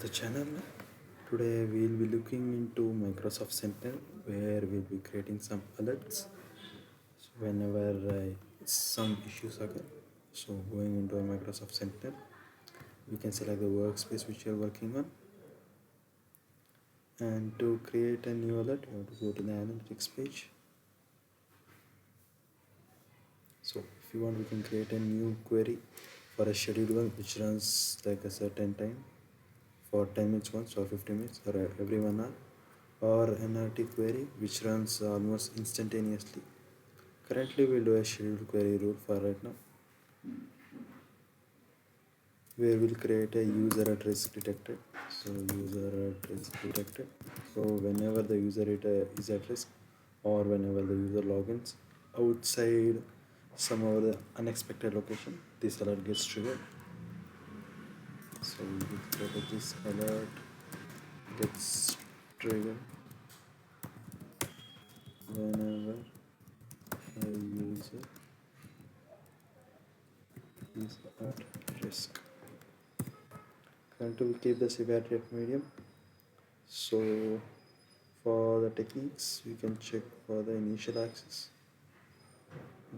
the channel. Today we'll be looking into Microsoft Sentinel, where we'll be creating some alerts so whenever some issues occur. So going into a Microsoft Sentinel, we can select the workspace which you're working on, and to create a new alert you have to go to the analytics page. So if you want, we can create a new query for a scheduled one which runs like a certain time, for 10 minutes once or 15 minutes or every 1 hour, or NRT query which runs almost instantaneously. Currently we'll do a scheduled query rule for right now, where we'll create a user at risk detected. So user at risk detected, so whenever the user is at risk, or whenever the user logins outside some other unexpected location, this alert gets triggered. So we will create this alert gets triggered whenever a user is at risk. Currently we keep the severity at medium. So for the techniques, we can check for the initial access,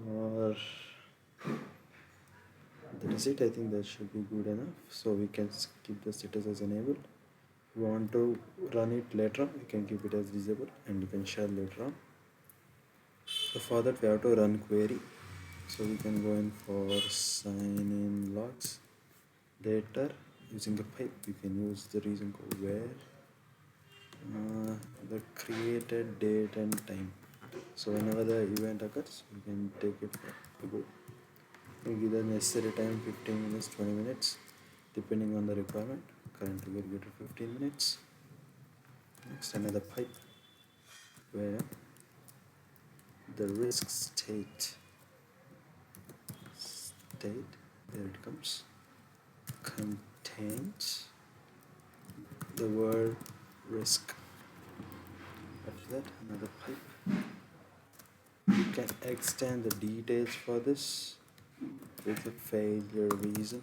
or that is it. I think that should be good enough. So we can keep the status as enabled. If you want to run it later on, you can keep it as disabled, and you can share later on. So for that we have to run query. So we can go in for sign in logs. Later, using a pipe, we can use the reason code where the created date and time. So whenever the event occurs, we can take it to go. We give the necessary time 15 minutes, 20 minutes, depending on the requirement. Currently we'll get to 15 minutes. Next, another pipe where the risk state, there it comes, contains the word risk. After that, another pipe. You can extend the details for this with a failure reason.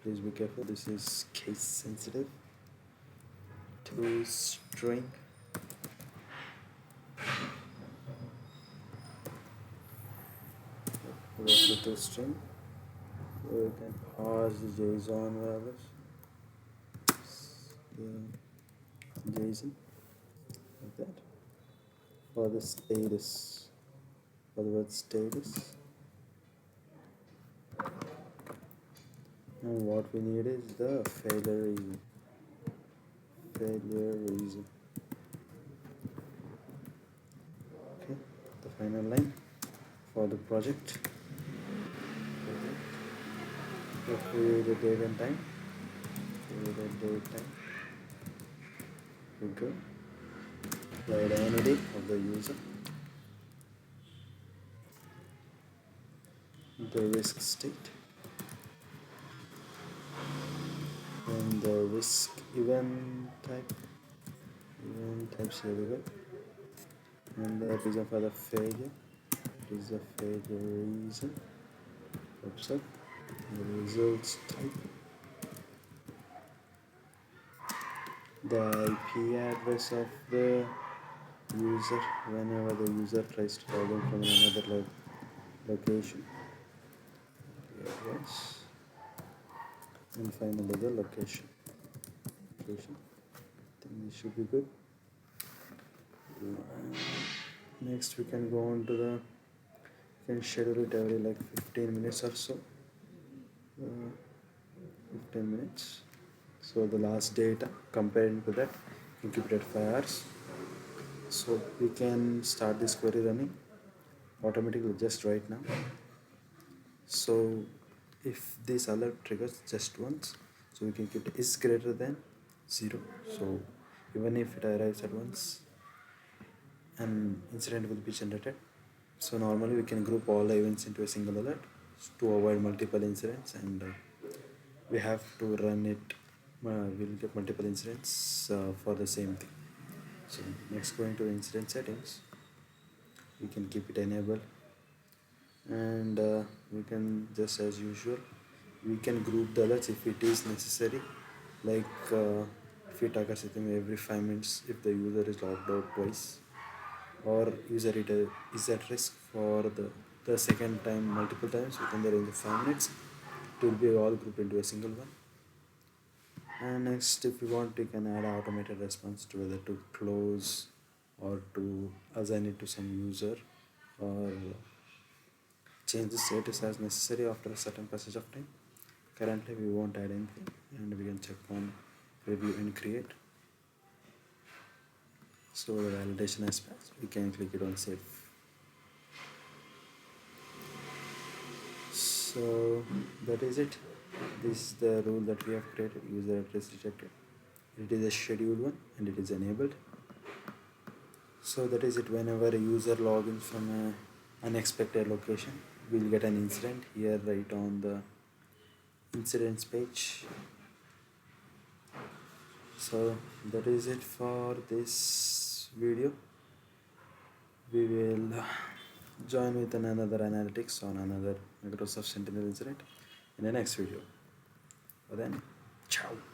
Please be careful, this is case sensitive. To string. With the string, we can parse the JSON values. The JSON, like that. For the status, for the word status, and what we need is the failure reason. Okay, the final line for the project. We create a date and time. We go the identity of the user, the risk state, and the risk event type. Here we go, and the reason for the failure. It is the failure reason. Oops, up. The results type, the IP address of the user whenever the user tries to log in from another location. Yes. And finally the location. I think this should be good. Next we can go on to the, we can schedule it every like 15 minutes or so. 15 minutes. So the last data compared to that, you keep it at 5 hours. So we can start this query running automatically just right now. So if this alert triggers just once, so we can keep it is greater than 0. So even if it arrives at once, an incident will be generated. So normally we can group all the events into a single alert to avoid multiple incidents, and we have to run it. We'll get multiple incidents for the same thing. So next, going to incident settings, we can keep it enabled, and we can just as usual We can group the alerts if it is necessary, like if it occurs within every 5 minutes if the user is logged out twice, or user is at risk for the second time multiple times within the range of 5 minutes. It will be all grouped into a single one. And next, if you want, you can add automated response to whether to close or to assign it to some user, or change the status as necessary after a certain passage of time. Currently we won't add anything, and we can check on review and create. So the validation has passed, we can click it on save. So that is it. This is the rule that we have created. User address rejected. It is a scheduled one and it is enabled. So that is it. Whenever a user logins from an unexpected location, we'll get an incident here right on the incidents page. So that is it for this video. We will join with another analytics on another Microsoft Sentinel incident in the next video. But then, ciao.